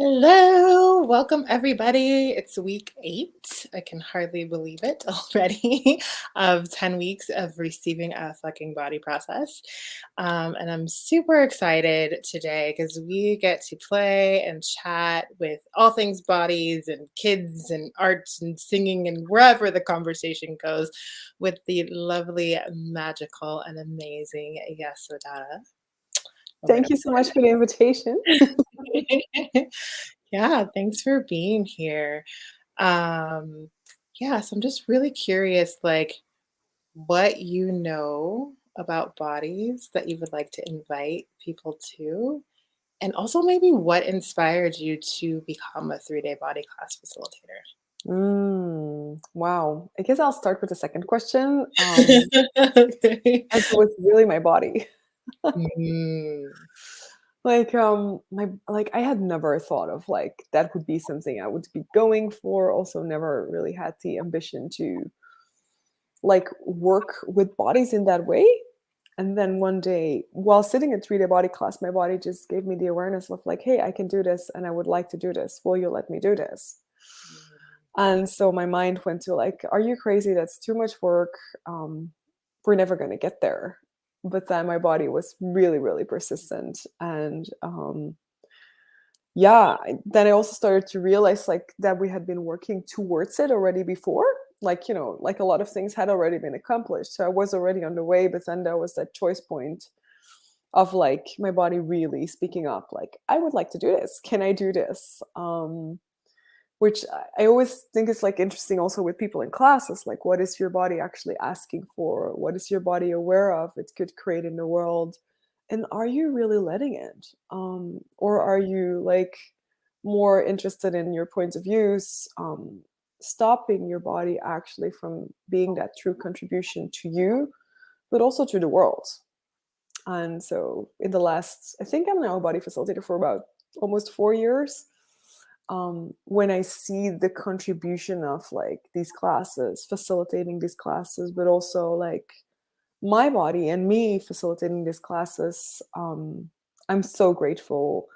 Hello, welcome everybody. It's week 8. I can hardly believe it already of 10 weeks of receiving a fucking body process. And I'm super excited today because we get to play and chat with all things bodies and kids and arts and singing and wherever the conversation goes with the lovely, magical, and amazing Yasodhara Thank Romero you so much for the invitation. Fernandes. Yeah, thanks for being here. Um, yeah, so I'm just really curious, like, what you know about bodies that you would like to invite people to, and also maybe what inspired you to become a 3-day body class facilitator. Wow. I guess I'll start with the second question. Okay. As it was really my body. Mm, I had never thought of that would be something I would be going for. Also, never really had the ambition to work with bodies in that way. And then one day, while sitting in 3-day body class, my body just gave me the awareness of like, hey, I can do this and I would like to do this. Will you let me do this? And so my mind went to like, are you crazy? That's too much work. Um, we're never going to get there. But then my body was really, really persistent. And then I also started to realize like that we had been working towards it already before. Like a lot of things had already been accomplished. So I was already on the way. But then there was that choice point of like my body really speaking up, like, I would like to do this. Can I do this? Which I always think is like interesting also with people in classes, like what is your body actually asking for? What is your body aware of it could create in the world? And are you really letting it? Or are you like more interested in your points of views, stopping your body actually from being that true contribution to you, but also to the world? And so in the last, I think I'm now a body facilitator for about almost 4 years. When I see the contribution of like these classes, facilitating these classes, but also like my body and me facilitating these classes, I'm so grateful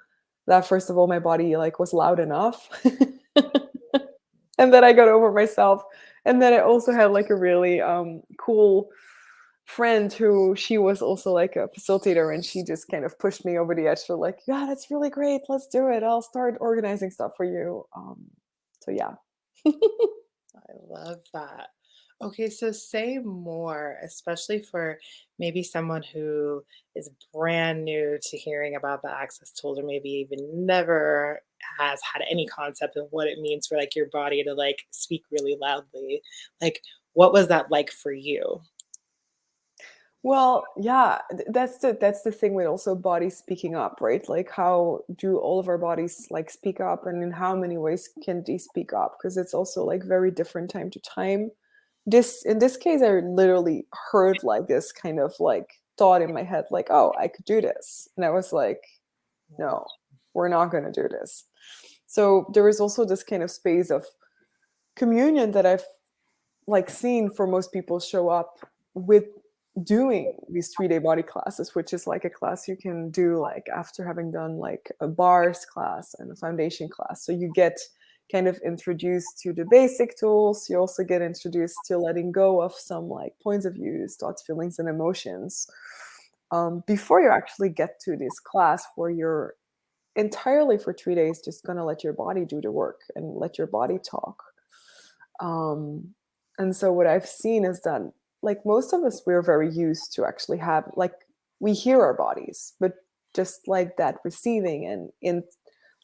that first of all my body like was loud enough, and then I got over myself, and then I also had like a really cool friend who she was also like a facilitator, and she just kind of pushed me over the edge for like, yeah, that's really great, let's do it, I'll start organizing stuff for you. So yeah. I love that. Okay, so say more, especially for maybe someone who is brand new to hearing about the access tools, or maybe even never has had any concept of what it means for like your body to like speak really loudly. Like, what was that like for you? Well, yeah, that's the thing with also bodies speaking up, right? Like how do all of our bodies like speak up, and in how many ways can they speak up? Because it's also like very different time to time. This in this case, I literally heard like this kind of like thought in my head, like, oh, I could do this. And I was like, no, we're not gonna do this. So there is also this kind of space of communion that I've like seen for most people show up with doing these 3-day body classes, which is like a class you can do like after having done like a bars class and a foundation class. So you get kind of introduced to the basic tools. You also get introduced to letting go of some like points of views, thoughts, feelings, and emotions, before you actually get to this class where you're entirely for 3 days just gonna let your body do the work and let your body talk. um, and so what I've seen is that like most of us, we're very used to actually have like we hear our bodies, but just like that receiving and in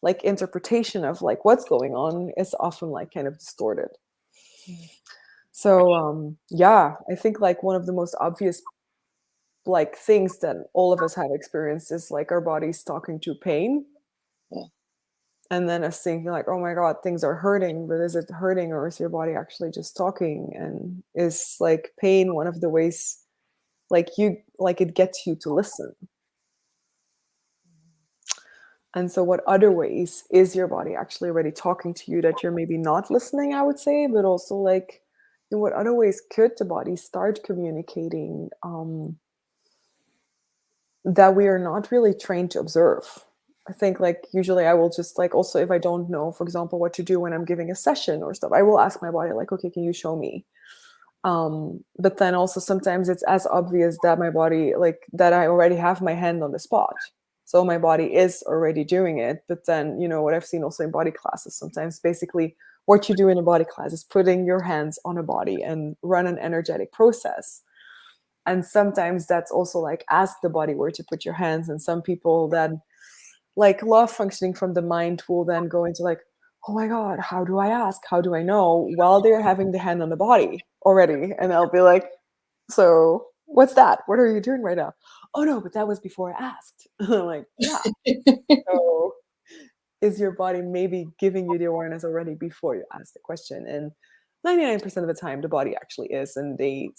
like interpretation of like what's going on is often like kind of distorted. Mm, So yeah, I think like one of the most obvious like things that all of us have experienced is like our bodies talking to pain, yeah. and then us thinking like, oh my god, things are hurting, but is it hurting or is your body actually just talking? And is like pain one of the ways like you like it gets you to listen? And so what other ways is your body actually already talking to you that you're maybe not listening, I would say, but also like in what other ways could the body start communicating, that we are not really trained to observe? I think like usually I will just like, also if I don't know, for example, what to do when I'm giving a session or stuff, I will ask my body like, okay, can you show me? But then also sometimes it's as obvious that my body, like that I already have my hand on the spot. So my body is already doing it. But then, you know, what I've seen also in body classes, sometimes basically what you do in a body class is putting your hands on a body and run an energetic process. And sometimes that's also like ask the body where to put your hands. And some people then like love functioning from the mind will then go into like, oh my God, how do I ask? How do I know? While they're having the hand on the body already. And I'll be like, so what's that? What are you doing right now? Oh no, but that was before I asked. I'm like, yeah. So is your body maybe giving you the awareness already before you ask the question? And 99% of the time, the body actually is. And they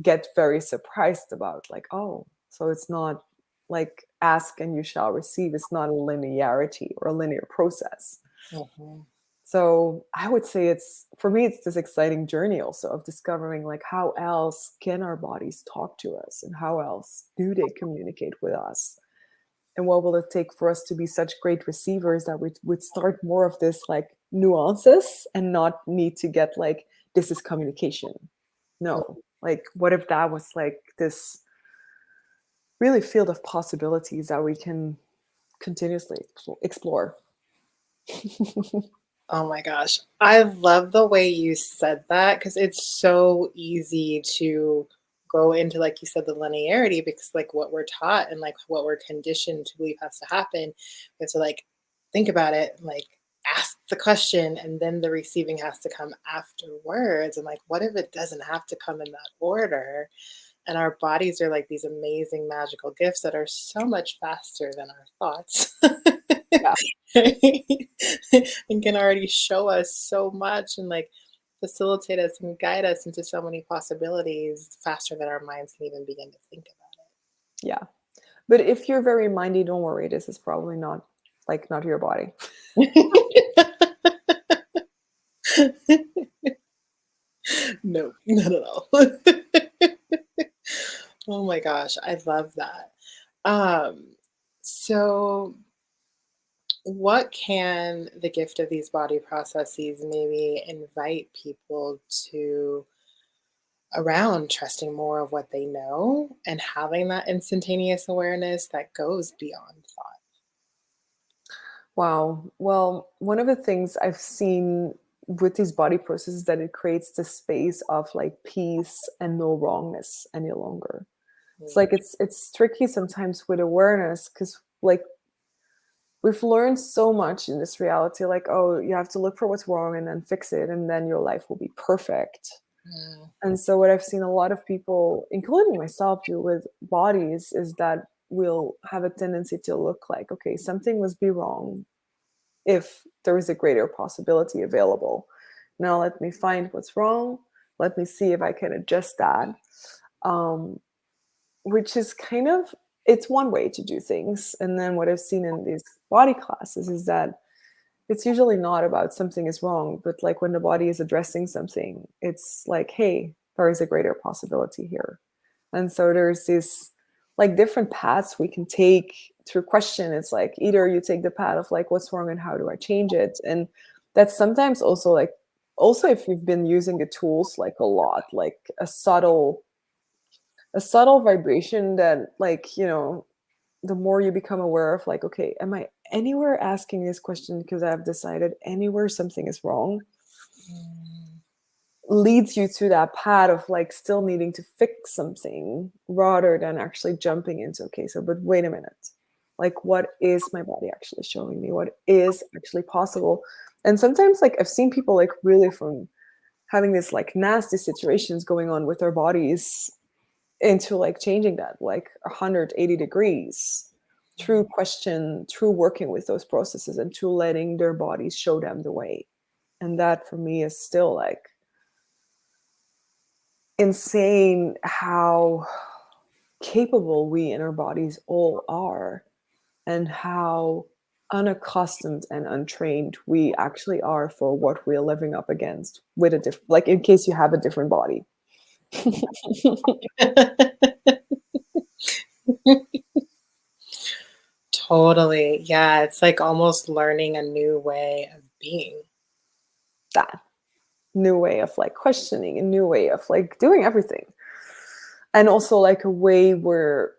get very surprised about like, oh, so it's not like ask and you shall receive. It's not a linearity or a linear process. Mhm. So I would say it's, for me, it's this exciting journey also of discovering like how else can our bodies talk to us and how else do they communicate with us? And what will it take for us to be such great receivers that we would start more of this like nuances and not need to get like, this is communication. No, like what if that was like this really field of possibilities that we can continuously explore? Oh my gosh. I love the way you said that because it's so easy to go into, like you said, the linearity because, like, what we're taught and like what we're conditioned to believe has to happen. We have to like think about it, like ask the question, and then the receiving has to come afterwards. And like, what if it doesn't have to come in that order? And our bodies are like these amazing magical gifts that are so much faster than our thoughts. Yeah, And can already show us so much and like facilitate us and guide us into so many possibilities faster than our minds can even begin to think yeah. But if you're very mindy, don't worry. This is probably not like not your body. about it. No, not at all. Oh my gosh, I love that. Um, so what can the gift of these body processes maybe invite people to around trusting more of what they know and having that instantaneous awareness that goes beyond thought? Wow. Well, one of the things I've seen with these body processes is that it creates the space of like peace and no wrongness any longer. It's Mm, like it's tricky sometimes with awareness because like we've learned so much in this reality, like, oh, you have to look for what's wrong and then fix it, and then your life will be perfect. mm, And so, what I've seen a lot of people, including myself, do with bodies is that we'll have a tendency to look like, okay, something must be wrong if there is a greater possibility available. Now, let me find what's wrong. Let me see if I can adjust that. Um, which is kind of, it's one way to do things. And then what I've seen in these body classes is that it's usually not about something is wrong, but like when the body is addressing something, it's like, hey, there is a greater possibility here. And so there's this like different paths we can take through question. It's like either you take the path of like what's wrong and how do I change it? And that's sometimes also like, also if you've been using the tools like a lot, like a subtle vibration that like, you know, the more you become aware of like, okay, am I anywhere asking this question because I've decided anywhere something is wrong, mm, leads you to that path of like still needing to fix something rather than actually jumping into, okay, so but wait a minute, like what is my body actually showing me, what is actually possible? And sometimes like I've seen people like really from having this like nasty situations going on with their bodies into like changing that like 180 degrees through question, through working with those processes and through letting their bodies show them the way. And that for me is still like insane how capable we in our bodies all are and how unaccustomed and untrained we actually are for what we're living up against with a different, like in case you have a different body. mm. Totally. Yeah, it's like almost learning a new way of being. That new way of like questioning, a new way of like doing everything. And also like a way where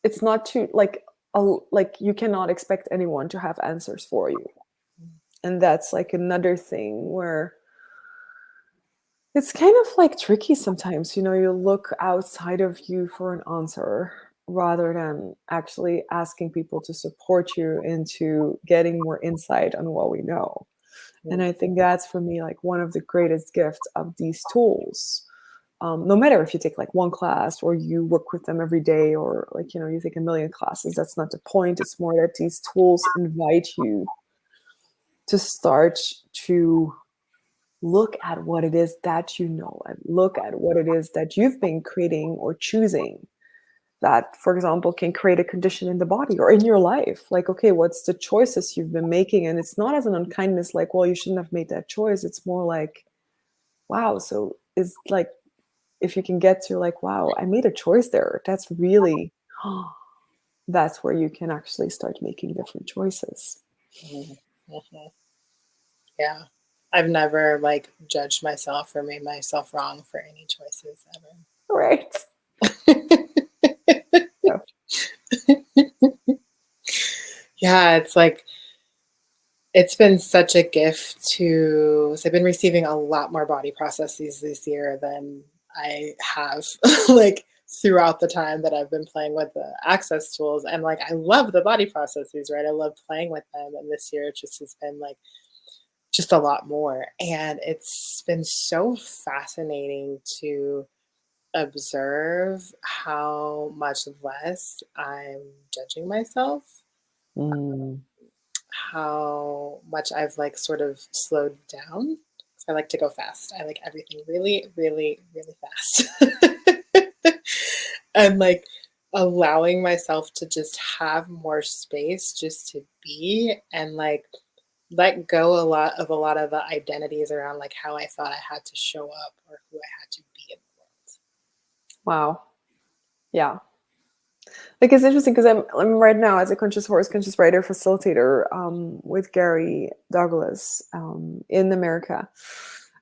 it's not too like you cannot expect anyone to have answers for you. And that's like another thing where it's kind of like tricky sometimes, you look outside of you for an answer rather than actually asking people to support you into getting more insight on what we know. And Mm, I think that's for me like one of the greatest gifts of these tools. No matter if you take like one class or you work with them every day or like, you take a million classes, that's not the point. It's more that these tools invite you to start to look at what it is that you know and look at what it is that you've been creating or choosing that, for example, can create a condition in the body or in your life. Like, okay, what's the choices you've been making? And it's not as an unkindness, like, well, you shouldn't have made that choice. It's more like, wow, so is like, if you can get to like, wow, I made a choice there. That's really, that's where you can actually start making different choices. mhm, mhm. Yeah. I've never like judged myself or made myself wrong for any choices Right. ever. Yeah. Yeah, it's like it's been such a gift to so I've been receiving a lot more body processes this year than I have like throughout the time that I've been playing with the access tools. And like I love the body processes, right? I love playing with them. And this year it just has been like just a lot more. And it's been so fascinating to observe how much less I'm judging myself, Mm. how much I've like sort of slowed down. 'Cause I like to go fast. I like everything really, really, really fast. And like allowing myself to just have more space just to be and like let go a lot of the identities around like how I thought I had to show up or who I had to be in the world. Wow. Yeah. Like it's interesting because I'm right now as a conscious horse, conscious rider facilitator with Gary Douglas in America.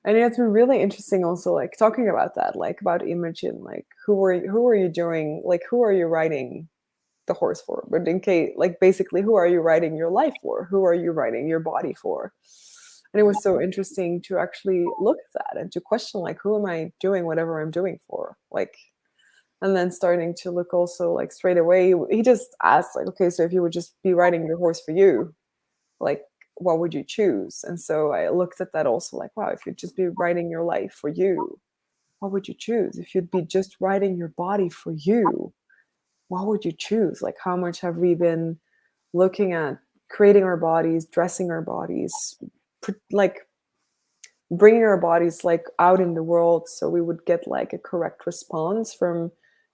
And it's been really interesting also like talking about that, like about image and like who are you doing, like who are you riding the horse for? But in case like basically who are you riding your life for? Who are you riding your body for? And it was so interesting to actually look at that and to question like who am I doing whatever I'm doing for? Like and then starting to look also like straight away, he just asked like, okay, so if you would just be riding your horse for you, like what would you choose? And so I looked at that also like, wow, if you'd just be riding your life for you, what would you choose? If you'd be just riding your body for you, what would you choose? Like how much have we been looking at creating our bodies, dressing our bodies, like bringing our bodies like out in the world so we would get like a correct response from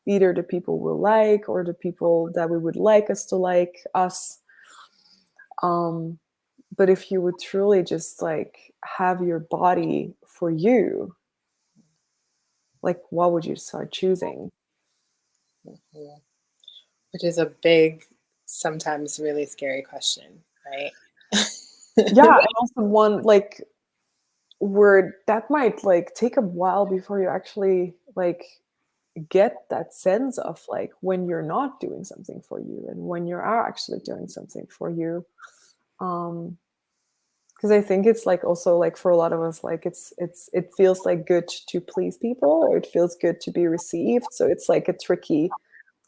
either the people we like or the people that we would like us to like us. um but if you would truly just like have your body for you, like what would you start choosing? Mhm. Which is a big, sometimes really scary question, right? Yeah, and also one like where that might like take a while before you actually like get that sense of like when you're not doing something for you and when you are actually doing something for you. um because I think it's like also like for a lot of us like it feels like good to please people or it feels good to be received, so it's like a tricky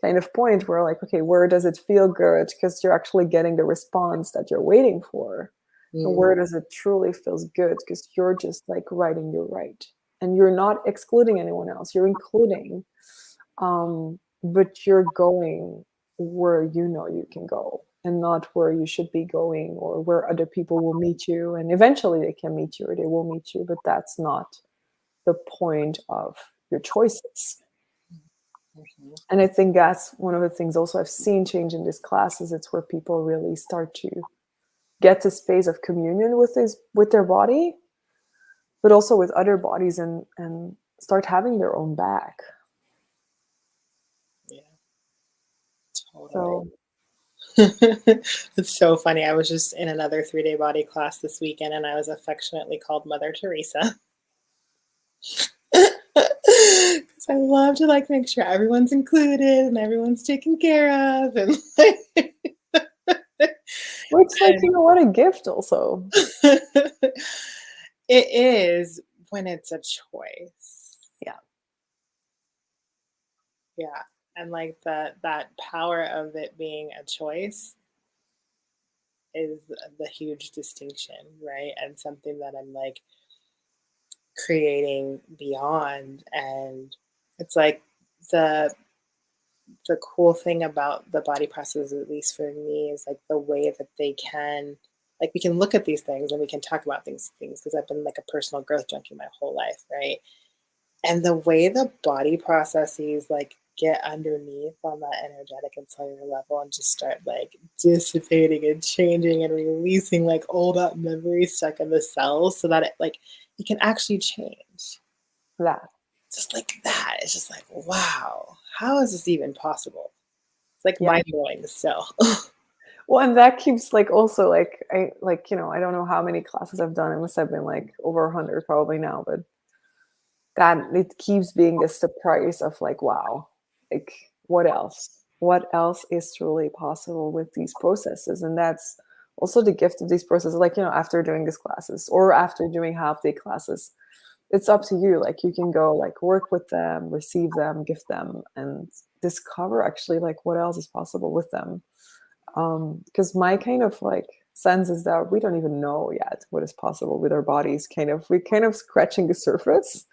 kind of point where like okay, where does it feel good because you're actually getting the response that you're waiting for, and Mm, where does it truly feels good because you're just like writing your right and you're not excluding anyone else, you're including, but you're going where you know you can go and not where you should be going or where other people will meet you. And eventually they can meet you or they will meet you, but that's not the point of your choices. mhm. And I think that's one of the things also I've seen change in these classes. It's where people really start to get to space of communion with their body, but also with other bodies and start having their own back. Yeah, totally. So It's so funny. I was just in another 3-day body class this weekend, and I was affectionately called Mother Teresa. 'Cause I love to, like, make sure everyone's included and everyone's taken care of, and, like Which, like, and what a gift also. it is when it's a choice. Yeah. Yeah, and, like, that power of it being a choice is the huge distinction, right? And something that I'm, like, creating beyond, and it's like the the cool thing about the body process, at least for me, is like the way that they can, like, we can look at these things and we can talk about things because I've been like a personal growth junkie my whole life, right? And the way the body processes like get underneath on that energetic and cellular level and just start like dissipating and changing and releasing like all that memory stuck in the cells so that it can actually change. That. Just like that. It's just like, wow, how is this even possible? It's like Yeah. mind blowing still. Well, and that keeps, like, also, like, I don't know how many classes I've done. It must have been, like, over 100 probably now, but that it keeps being this surprise of, like, wow, like, what else? What else is truly possible with these processes? And that's also the gift of these processes, like, after doing these classes or after doing half-day classes, it's up to you. Like, you can go, like, work with them, receive them, give them, and discover actually, like, what else is possible with them. Because my kind of, like, sense is that we don't even know yet what is possible with our bodies. We're kind of scratching the surface.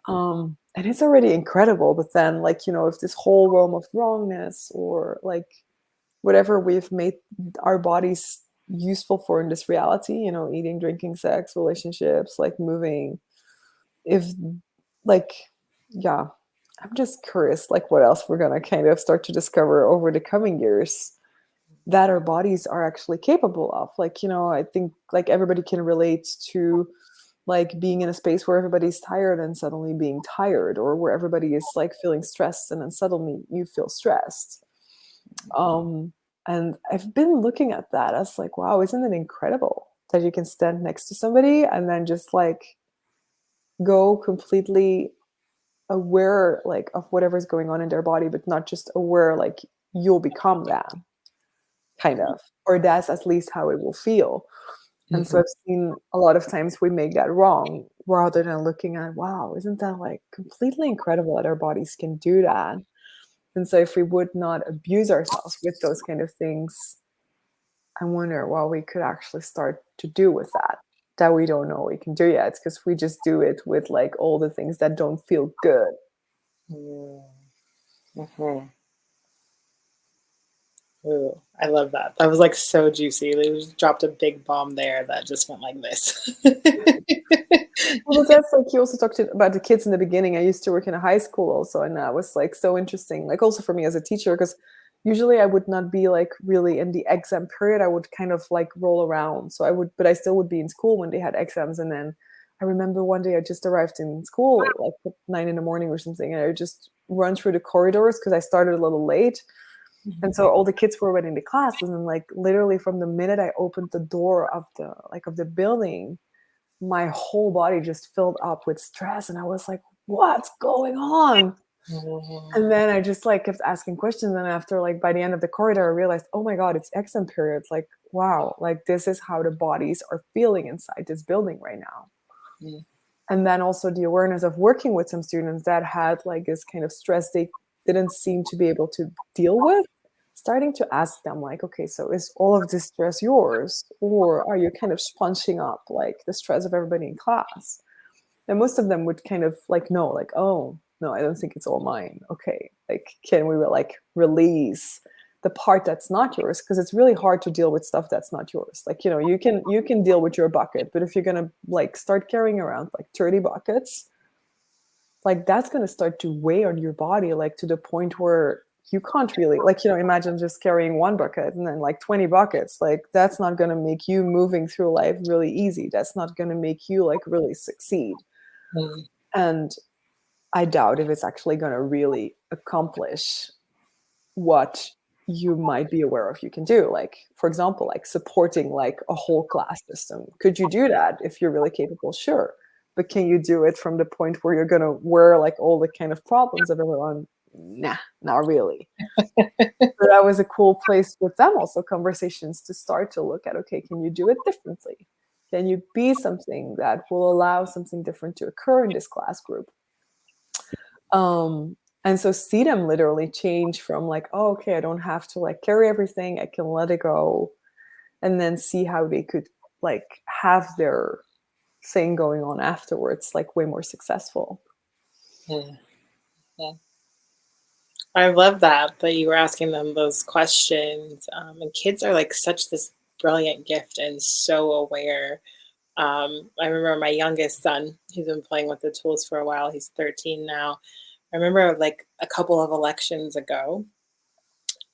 And it's already incredible. But then, like, if this whole realm of wrongness or, like, whatever we've made our bodies useful for in this reality, eating, drinking, sex, relationships, like, moving, if, like, yeah, I'm just curious, like, what else we're gonna kind of start to discover over the coming years that our bodies are actually capable of. Like, I think, like, everybody can relate to, like, being in a space where everybody's tired and suddenly being tired, or where everybody is, like, feeling stressed and then suddenly you feel stressed. Um, and I've been looking at that as, like, wow, isn't it incredible that you can stand next to somebody and then just, like, go completely aware, like, of whatever's going on in their body, but not just aware, like, you'll become that, kind of, or that's at least how it will feel. And so Mhm. I've seen a lot of times we make that wrong rather than looking at, wow, isn't that, like, completely incredible that our bodies can do that? And so if we would not abuse ourselves with those kind of things, I wonder what we could actually start to do with that we don't know we can do yet, because we just do it with, like, all the things that don't feel good. Mm. Mhm. Ooh, I love that. That was, like, so juicy. They just dropped a big bomb there that just went like this. Well, but that's, like, you also talked about the kids in the beginning. I used to work in a high school also, and that was, like, so interesting, like, also for me as a teacher, because usually I would not be, like, really in the exam period. I would kind of, like, roll around. But I still would be in school when they had exams. And then I remember one day I just arrived in school, like, at 9 in the morning or something, and I just run through the corridors because I started a little late. And so all the kids were already in the classes, and, like, literally from the minute I opened the door of the building, my whole body just filled up with stress, and I was like, what's going on? Mhm. And then I just, like, kept asking questions, and after, like, by the end of the corridor, I realized, oh my god, it's exam period. Like, wow, like, this is how the bodies are feeling inside this building right now. Mm. And then also the awareness of working with some students that had, like, this kind of stress they didn't seem to be able to deal with, starting to ask them, like, okay, so is all of this stress yours, or are you kind of sponging up, like, the stress of everybody in class? And most of them would kind of, like, no, like, oh no, I don't think it's all mine. Okay, like, can we, like, release the part that's not yours? Because it's really hard to deal with stuff that's not yours. Like, you can deal with your bucket, but if you're gonna, like, start carrying around, like, 30 buckets, like, that's gonna start to weigh on your body, like, to the point where you can't really, like, imagine just carrying one bucket and then, like, 20 buckets. Like, that's not gonna make you moving through life really easy. That's not gonna make you, like, really succeed. Mm. And I doubt if it's actually gonna really accomplish what you might be aware of you can do. Like, for example, like supporting like a whole class system. Could you do that if you're really capable? Sure. But can you do it from the point where you're gonna wear like all the kind of problems of everyone? Nah, not really. So that was a cool place with them also, conversations to start to look at, okay, can you do it differently? Can you be something that will allow something different to occur in this class group? And so see them literally change from like, oh, okay, I don't have to like carry everything, I can let it go, and then see how they could like have their thing going on afterwards, like way more successful. Mm, yeah. I love that you were asking them those questions. And kids are like such this brilliant gift and so aware. I remember my youngest son, he's been playing with the tools for a while. He's 13 now. I remember like a couple of elections ago,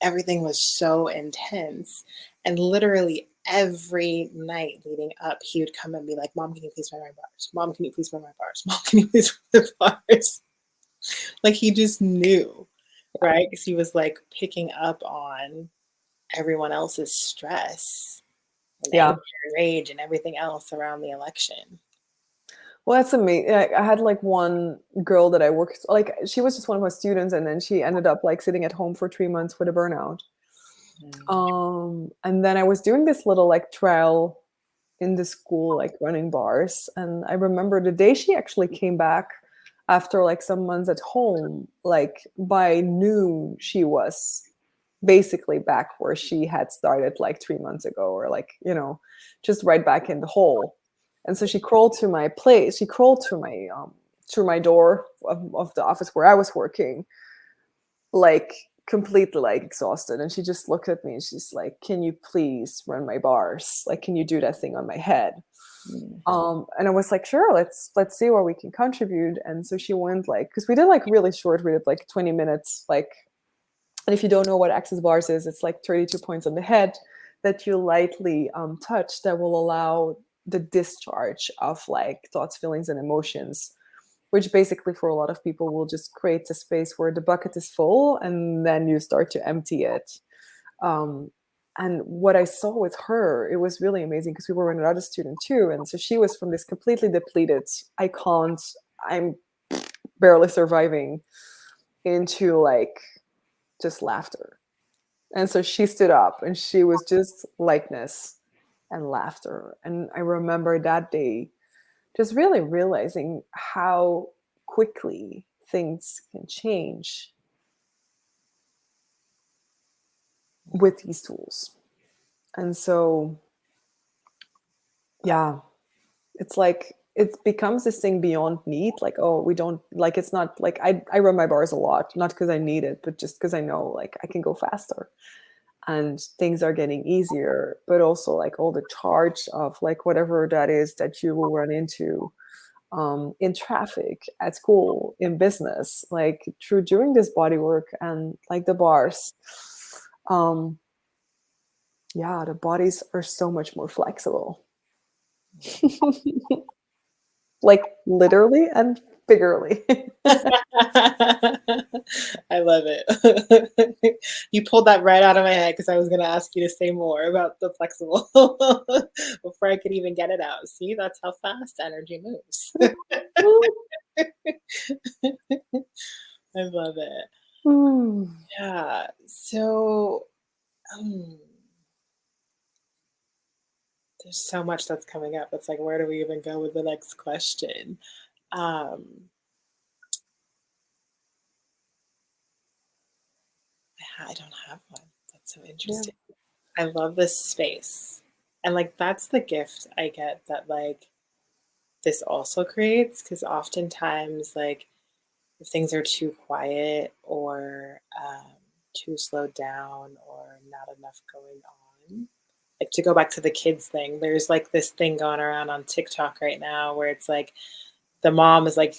everything was so intense. And literally every night leading up, he would come and be like, Mom, can you please run my bars? Mom, can you please run my bars? Mom, can you please run the bars? Like he just knew, right? Because he was like picking up on everyone else's stress and anger Yeah. and rage and everything else around the election. Well, that's amazing. I had like one girl that I worked, like she was just one of my students, and then she ended up like sitting at home for 3 months with a burnout. Mm. And then I was doing this little like trial in the school, like running bars. And I remember the day she actually came back after like some months at home, like by noon, she was basically back where she had started like 3 months ago, or like, just right back in the hole. And so she crawled to my place. She crawled to my through my door of the office where I was working, like completely like exhausted, and she just looked at me and she's like, can you please run my bars, like can you do that thing on my head? Mm. And I was like, sure, let's see what we can contribute. And so she went, like, because we did like really short, we did like 20 minutes, like, and if you don't know what access bars is, it's like 32 points on the head that you lightly touch, that will allow the discharge of like thoughts, feelings, and emotions, which basically for a lot of people will just create a space where the bucket is full and then you start to empty it. Um, and what I saw with her, it was really amazing because we were with another student too. And so she was from this completely depleted, I'm barely surviving, into like just laughter. And so she stood up and she was just lightness and laughter. And I remember that day just really realizing how quickly things can change with these tools. And so, yeah, it's like it becomes this thing beyond need. Like, oh, we don't, like, it's not like I run my bars a lot, not because I need it, but just because I know like I can go faster and things are getting easier, but also like all the charge of like whatever that is that you will run into in traffic, at school, in business, like through doing this body work and like the bars. Um, yeah, the bodies are so much more flexible, like literally and figuratively. I love it. You pulled that right out of my head because I was going to ask you to say more about the flexible before I could even get it out. See, that's how fast energy moves. I love it. Mm. Yeah. So, um, there's so much that's coming up. It's like, where do we even go with the next question? Um, I don't have one. That's so Yeah. interesting. I love this space. And like that's the gift I get that like this also creates because oftentimes like if things are too quiet or too slowed down or not enough going on, like to go back to the kids thing, there's like this thing going around on TikTok right now where it's like the mom is like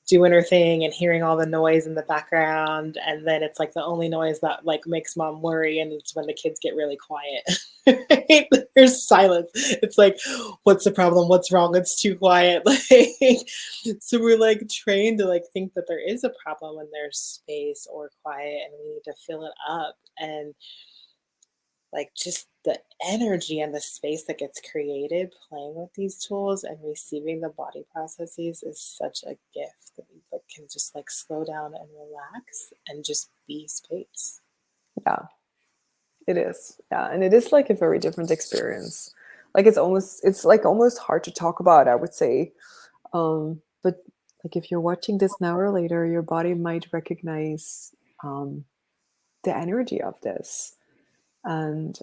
doing her thing and hearing all the noise in the background, and then it's like the only noise that like makes mom worry, and it's when the kids get really quiet. Right? There's silence. It's like, what's the problem? What's wrong? It's too quiet. Like, so we're like trained to like think that there is a problem when there's space or quiet, and we need to fill it up. And like just the energy and the space that gets created playing with these tools and receiving the body processes is such a gift that we like, can just like slow down and relax and just be space. Yeah, it is. Yeah, and it is like a very different experience. Like it's like almost hard to talk about, I would say. But like if you're watching this now or later, your body might recognize um, the energy of this. And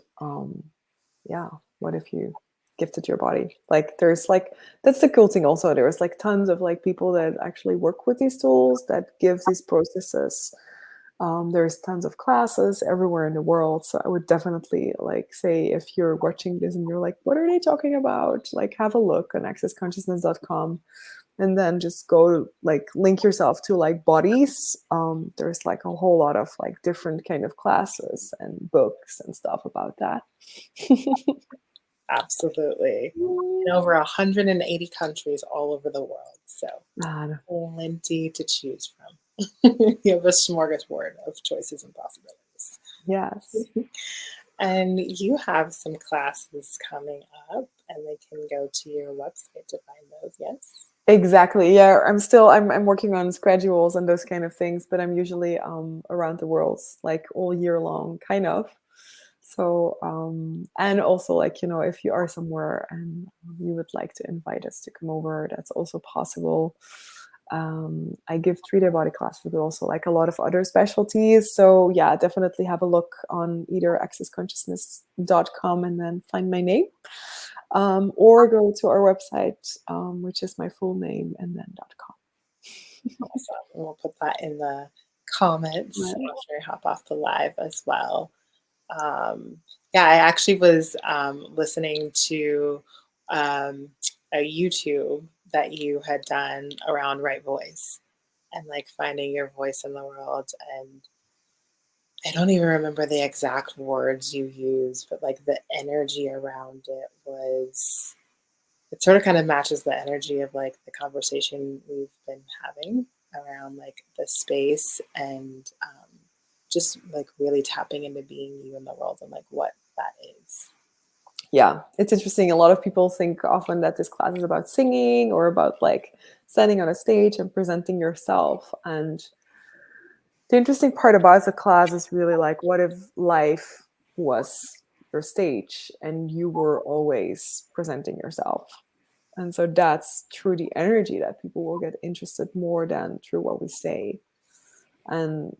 yeah, what if you gifted your body? Like there's like that's the cool thing also. There's like tons of like people that actually work with these tools that give these processes. There's tons of classes everywhere in the world. So I would definitely like say if you're watching this and you're like, what are they talking about? Like have a look on accessconsciousness.com and then just go like link yourself to like bodies. There's like a whole lot of like different kind of classes and books and stuff about that. Absolutely. In over 180 countries all over the world. So Man, plenty to choose from. You have a smorgasbord of choices and possibilities. yes. And you have some classes coming up, and they can go to your website to find those, yes? Exactly. Yeah, I'm working on schedules and those kind of things, but I'm usually around the world like all year long, kind of. So and also like, you know, if you are somewhere and you would like to invite us to come over, that's also possible. I give 3-day body classes, but also like a lot of other specialties. So yeah, definitely have a look on either accessconsciousness.com and then find my name. Or go to our website, which is my full name, and then .com. Awesome. And we'll put that in the comments Right. after I hop off the live as well. Yeah, I actually was listening to um, a YouTube that you had done around right voice and like finding your voice in the world. And I don't even remember the exact words you used, but like the energy around it was, it sort of kind of matches the energy of like the conversation we've been having around like the space and just like really tapping into being you in the world and like what that is. Yeah, it's interesting. A lot of people think often that this class is about singing or about like standing on a stage and presenting yourself. And the interesting part about the class is really like, what if life was your stage and you were always presenting yourself? And so that's through the energy that people will get interested more than through what we say. And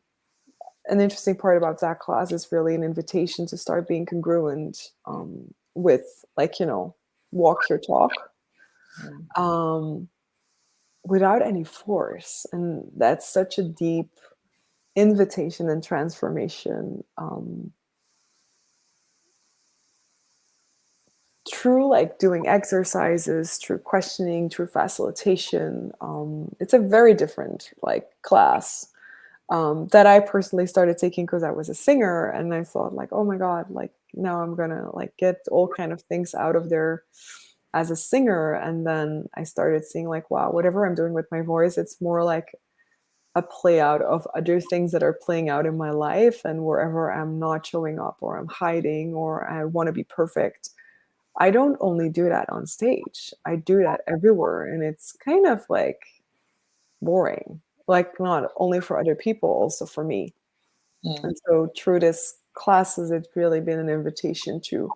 an interesting part about that class is really an invitation to start being congruent with, like, you know, walk your talk Mm. um, without any force. And that's such a deep invitation and transformation through like doing exercises, through questioning, through facilitation. It's a very different like class that I personally started taking because I was a singer, and I thought like, oh my god, like now I'm gonna like get all kind of things out of there as a singer. And then I started seeing like, wow, whatever I'm doing with my voice, it's more like a play out of other things that are playing out in my life. And wherever I'm not showing up or I'm hiding or I want to be perfect, I don't only do that on stage, I do that everywhere. And it's kind of like boring, like not only for other people, also for me. Mm. And so through this classes, it's really been an invitation to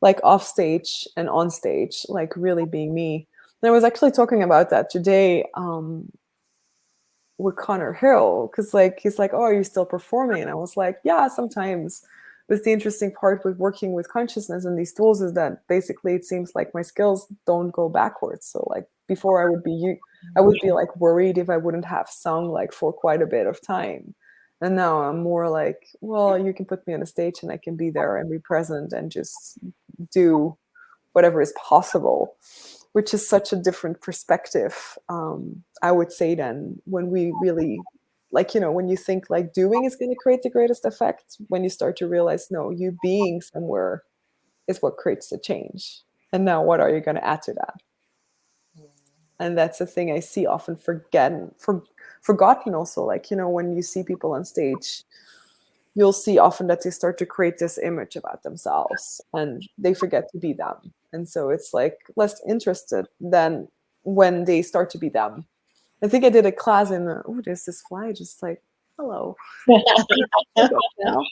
like off stage and on stage, like really being me. And I was actually talking about that today with Connor Hill, because like he's like, oh, are you still performing? And I was like, yeah, sometimes. But the interesting part with working with consciousness and these tools is that basically it seems like my skills don't go backwards. So like before I would be like worried if I wouldn't have sung like for quite a bit of time. And now I'm more like, well, you can put me on a stage and I can be there and be present and just do whatever is possible, which is such a different perspective I would say then, when we really, like, when you think like doing is going to create the greatest effect, when you start to realize, no, you being somewhere is what creates the change. And now what are you going to add to that? And that's the thing I see often forgotten also. Like, when you see people on stage, you'll see often that they start to create this image about themselves and they forget to be them. And so it's like less interested than when they start to be them. I think I did a class in, oh, there's this fly just like, hello. Now.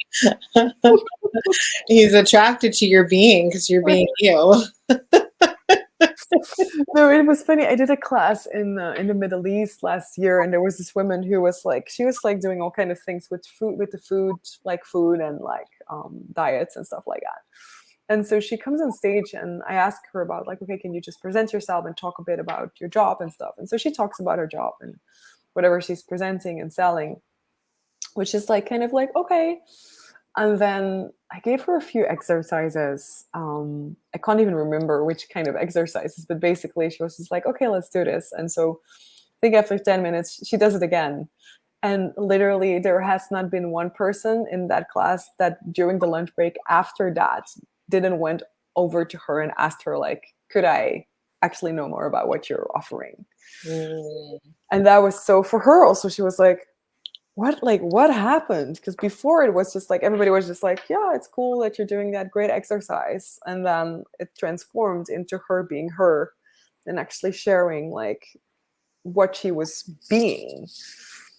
He's attracted to your being because you're being you. No, it was funny. I did a class in the Middle East last year, and there was this woman who was like, she was like doing all kind of things with food, like food and like diets and stuff like that. And so she comes on stage, and I ask her about like, okay, can you just present yourself and talk a bit about your job and stuff? And so she talks about her job and whatever she's presenting and selling, which is like kind of like, okay. And then I gave her a few exercises. I can't even remember which kind of exercises, but basically she was just like, okay, let's do this. And so I think after 10 minutes, she does it again. And literally there has not been one person in that class that during the lunch break after that didn't went over to her and asked her like, could I actually know more about what you're offering? And that was so for her also, she was like, what happened? Because before it was just like everybody was just like, yeah, it's cool that you're doing that great exercise. And then it transformed into her being her and actually sharing like what she was being,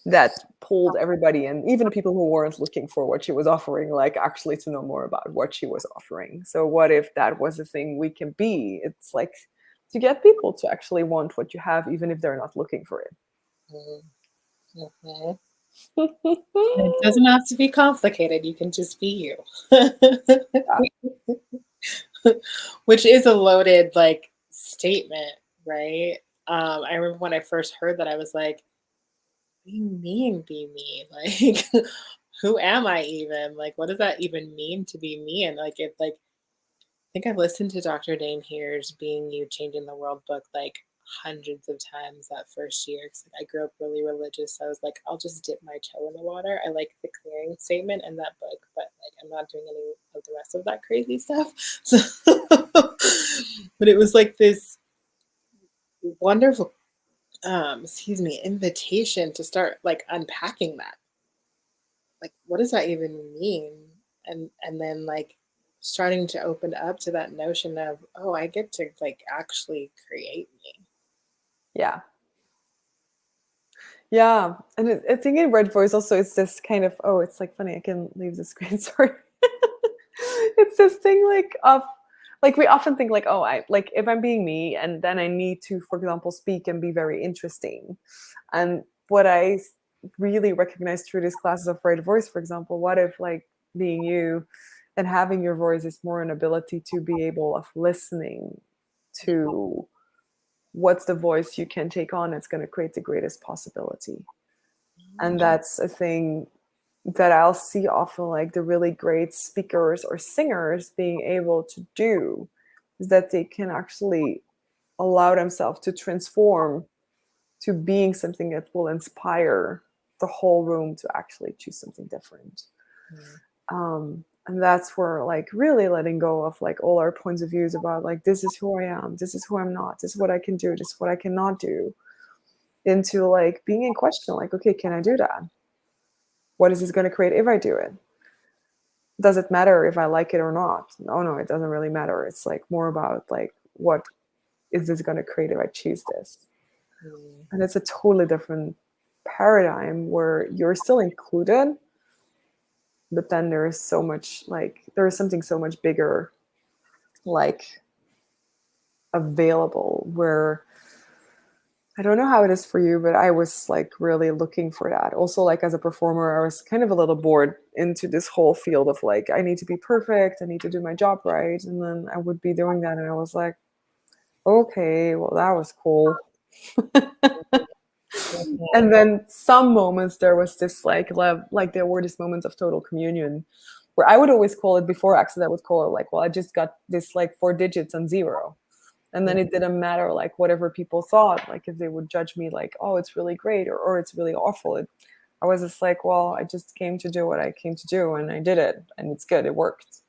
that pulled everybody in, even the people who weren't looking for what she was offering, like actually to know more about what she was offering. So what if that was a thing we can be? It's like to get people to actually want what you have, even if they're not looking for it. Mm-hmm. It doesn't have to be complicated. You can just be you. Which is a loaded like statement, right? I remember when I first heard that, I was like, what do you mean be me? Like, who am I even? Like, what does that even mean to be me? And like, it like, I think I've listened to Dr. Dane Heer's Being You, Changing the World book like hundreds of times that first year. Because like, I grew up really religious. So I was like, I'll just dip my toe in the water. I like the clearing statement in that book, but like, I'm not doing any of the rest of that crazy stuff. So, but it was like this wonderful, excuse me, invitation to start like unpacking that. Like, what does that even mean? And then like starting to open up to that notion of, oh, I get to like actually create me. Yeah. Yeah. And I think in Red Voice also it's this kind of, oh, it's like funny, I can leave the screen, sorry. It's this thing like of like we often think like, oh, I like if I'm being me and then I need to, for example, speak and be very interesting. And what I really recognize through these classes of Red Voice, for example, what if like being you and having your voice is more an ability to be able of listening to what's the voice you can take on that's going to create the greatest possibility. And that's a thing that I'll see often, like the really great speakers or singers being able to do, is that they can actually allow themselves to transform to being something that will inspire the whole room to actually choose something different. And that's where like really letting go of like all our points of views about like, this is who I am, this is who I'm not, this is what I can do, this is what I cannot do, into like being in question, like, okay, can I do that? What is this going to create if I do it? Does it matter if I like it or not? No, it doesn't really matter. It's like more about like, what is this going to create if I choose this? And it's a totally different paradigm where you're still included, but then there is so much like, there is something so much bigger like available, where I don't know how it is for you, but I was like really looking for that. Also, like as a performer, I was kind of a little bored into this whole field of like, I need to be perfect, I need to do my job right. And then I would be doing that, and I was like, okay, well, that was cool. And then some moments there was this like there were these moments of total communion, where I would always call it before accident, I would call it like, well, I just got this like 4 digits and 0. And then it didn't matter like whatever people thought, like if they would judge me like, oh, it's really great, or it's really awful. I was just like, well, I just came to do what I came to do, and I did it, and it's good, it worked.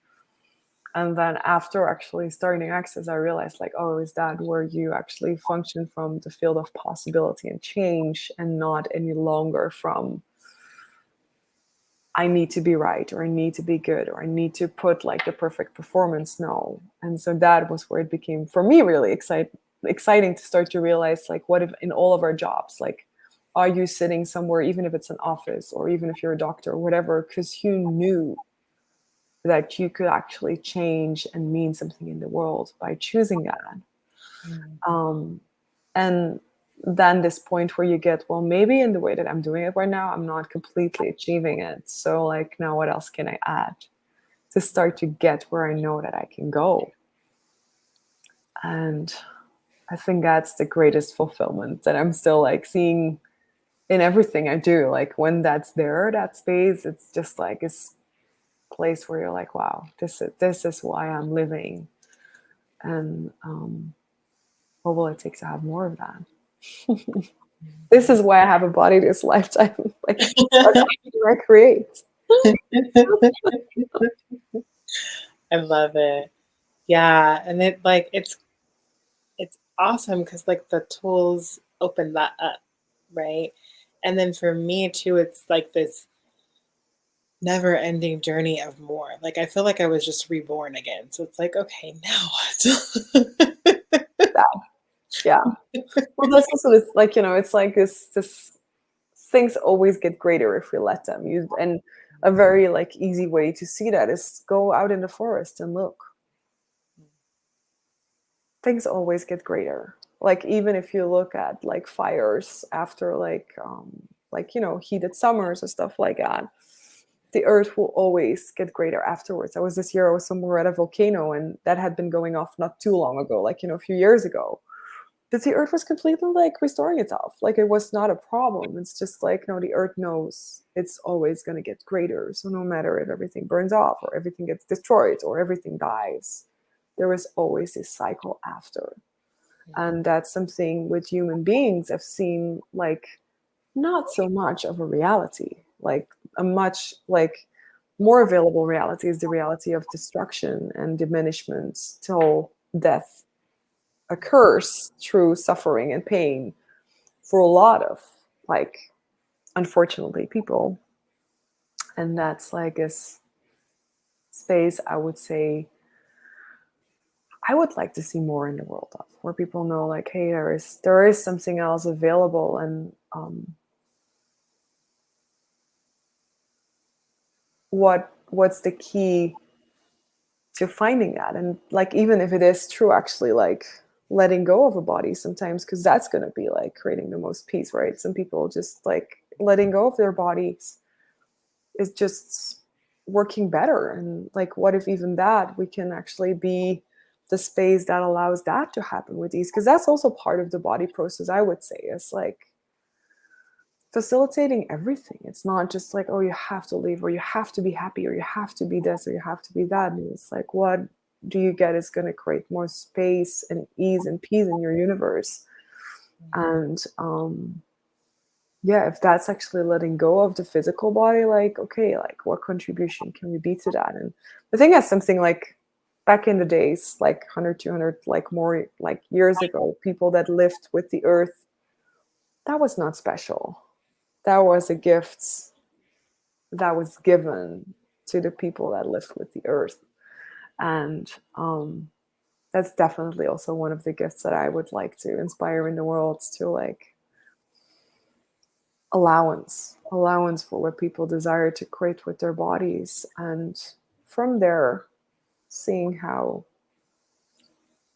And then after actually starting Access, I realized like, oh, is that where you actually function from the field of possibility and change, and not any longer from I need to be right, or I need to be good, or I need to put like the perfect performance. No. And so that was where it became for me really exciting to start to realize like, what if in all of our jobs, like, are you sitting somewhere, even if it's an office or even if you're a doctor or whatever, because you knew that you could actually change and mean something in the world by choosing that. And then this point where you get, well, maybe in the way that I'm doing it right now, I'm not completely achieving it. So like, now what else can I add to start to get where I know that I can go? And I think that's the greatest fulfillment that I'm still like seeing in everything I do. Like when that's there, that space, it's just like this place where you're like, wow, this is why I'm living. And what will it take to have more of that? This is why I have a body this lifetime. Like, what do I create? I love it. Yeah, and it like it's awesome because like the tools open that up, right? And then for me too, it's like this never ending journey of more. Like I feel like I was just reborn again. So it's like, okay, now what? Yeah. Well, that's also it's like, it's like this things always get greater if we let them. And a very like easy way to see that is go out in the forest and look. Things always get greater. Like even if you look at like fires after like heated summers and stuff like that, the earth will always get greater afterwards. I was somewhere at a volcano, and that had been going off not too long ago, like a few years ago. But the earth was completely like restoring itself. Like it was not a problem. It's just like, no, the earth knows it's always going to get greater. So no matter if everything burns off or everything gets destroyed or everything dies, there is always this cycle after. And that's something with human beings I've seen like not so much of a reality. Like a much like more available reality is the reality of destruction and diminishment till death occurs through suffering and pain for a lot of like unfortunately people. And that's like this space I would say I would like to see more in the world of, where people know like, hey, there is something else available. And what's the key to finding that? And like even if it is true actually like letting go of a body sometimes, because that's going to be like creating the most peace, right? Some people just like letting go of their bodies is just working better. And like what if even that we can actually be the space that allows that to happen with ease, because that's also part of the body process, I would say, is like facilitating everything. It's not just like, oh, you have to leave, or you have to be happy, or you have to be this, or you have to be that. And it's like, what do you get is going to create more space and ease and peace in your universe. And yeah, if that's actually letting go of the physical body, like, okay, like what contribution can we be to that? And I think that's something like back in the days, like 100, 200, like more like years ago, people that lived with the earth, that was not special. That was a gift that was given to the people that lived with the earth. And that's definitely also one of the gifts that I would like to inspire in the world, to like allowance for what people desire to create with their bodies, and from there seeing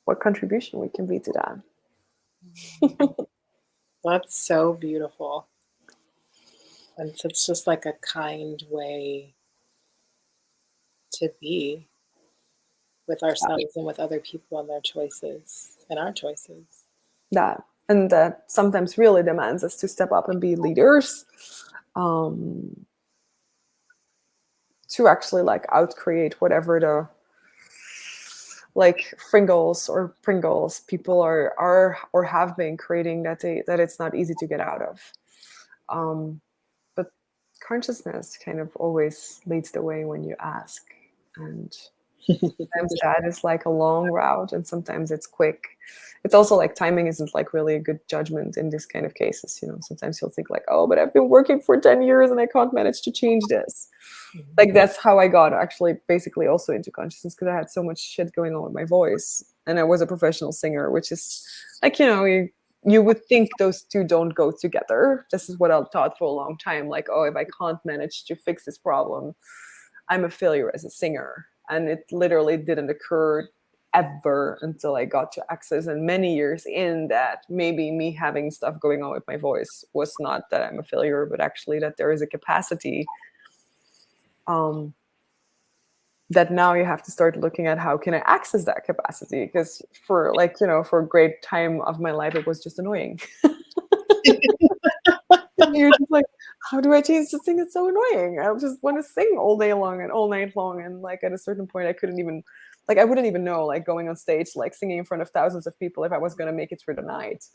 what contribution we can be to that. That's so beautiful. And it's just like a kind way to be with ourselves and with other people and their choices and our choices. That and that sometimes really demands us to step up and be leaders, to actually like outcreate whatever like Fringles or Pringles, people are or have been creating that it's not easy to get out of. But consciousness kind of always leads the way when you ask, and sometimes that is like a long route, and sometimes it's quick. It's also like timing isn't like really a good judgment in this kind of cases. Sometimes you'll think like, oh, but I've been working for 10 years and I can't manage to change this. Like that's how I got actually basically also into consciousness, because I had so much shit going on with my voice, and I was a professional singer, which is like, you would think those two don't go together. This is what I thought for a long time. Like, oh, if I can't manage to fix this problem, I'm a failure as a singer. And it literally didn't occur ever until I got to access, and many years in, that maybe me having stuff going on with my voice was not that I'm a failure, but actually that there is a capacity that now you have to start looking at how can I access that capacity, because for like, for a great time of my life, it was just annoying. You're just like, how do I change this thing? It's so annoying. I just want to sing all day long and all night long. And like at a certain point, I wouldn't even know, like going on stage, like singing in front of thousands of people, if I was going to make it through the night.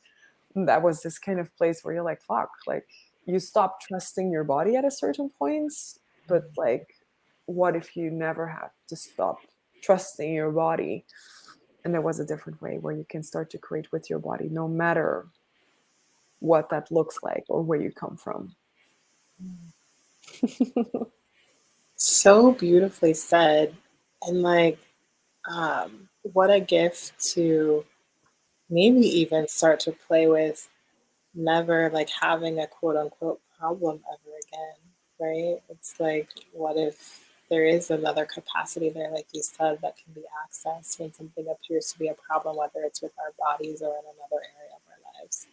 And that was this kind of place where you're like, fuck, like you stop trusting your body at a certain point. But like, what if you never have to stop trusting your body? And there was a different way where you can start to create with your body, no matter what that looks like or where you come from. So beautifully said. And like, what a gift to maybe even start to play with never like having a quote unquote problem ever again, right? It's like, what if there is another capacity there, like you said, that can be accessed when something appears to be a problem, whether it's with our bodies or in another area of our lives?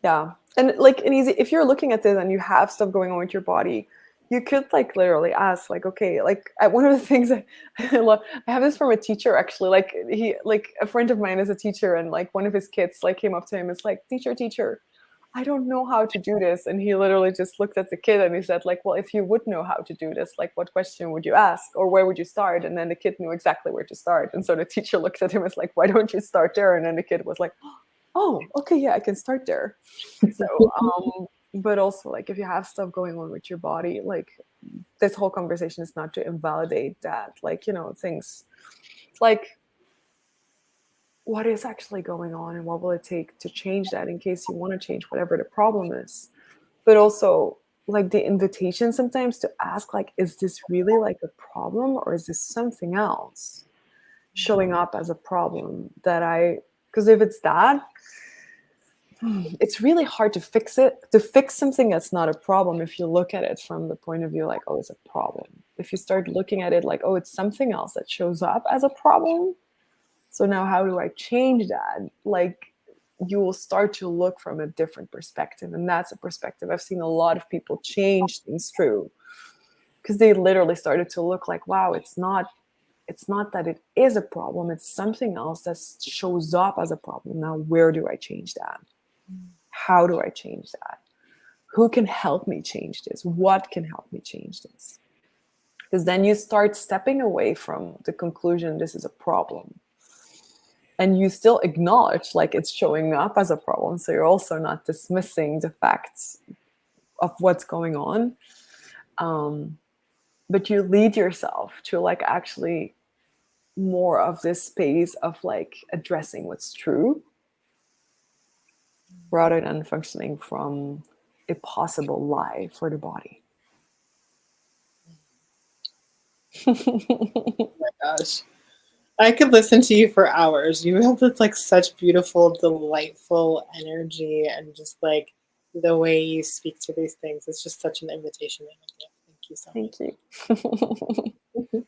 Yeah. And like an easy, if you're looking at this and you have stuff going on with your body, you could like literally ask like, okay, like one of the things that I love, I have this from a teacher actually, like a friend of mine is a teacher, and like one of his kids like came up to him and is like, teacher, I don't know how to do this. And he literally just looked at the kid and he said like, well, if you would know how to do this, like what question would you ask, or where would you start? And then the kid knew exactly where to start. And so the teacher looked at him and was like, why don't you start there? And then the kid was like, oh, okay, yeah, I can start there. So, but also like if you have stuff going on with your body, like this whole conversation is not to invalidate that, like, things like what is actually going on and what will it take to change that in case you want to change whatever the problem is. But also like the invitation sometimes to ask like, is this really like a problem, or is this something else showing up as a problem because if it's that, it's really hard to fix something that's not a problem if you look at it from the point of view like, oh, it's a problem. If you start looking at it like, oh, it's something else that shows up as a problem, so now how do I change that? Like you will start to look from a different perspective, and that's a perspective I've seen a lot of people change things through, because they literally started to look like, wow, it's not that it is a problem, it's something else that shows up as a problem. Now where do I change that? How do I change that? Who can help me change this? What can help me change this? Because then you start stepping away from the conclusion this is a problem, and you still acknowledge like it's showing up as a problem. So you're also not dismissing the facts of what's going on, but you lead yourself to like actually more of this space of like addressing what's true, rather than functioning from a possible lie for the body. Oh my gosh. I could listen to you for hours. You have this like such beautiful, delightful energy, and just like the way you speak to these things. It's just such an invitation and a gift. Thank you so Thank you. much.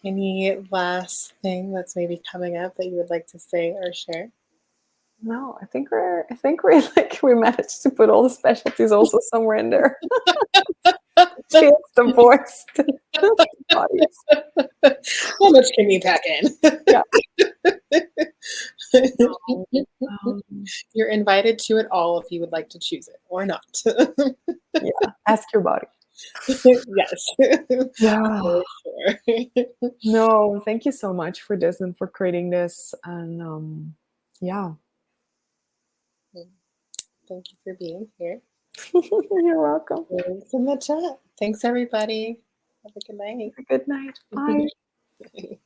Any last thing that's maybe coming up that you would like to say or share? No, I think we're like we managed to put all the specialties also somewhere in there. Change the voice to the bodies. How much can you pack in? Yeah. You're invited to it all if you would like to choose it or not. Yeah. Ask your body. Yes, Yeah. for sure. No, thank you so much for this and for creating this. And yeah, Thank you for being here. you're welcome. Thanks so much. Thanks, everybody. Have a good night. Good night. Bye.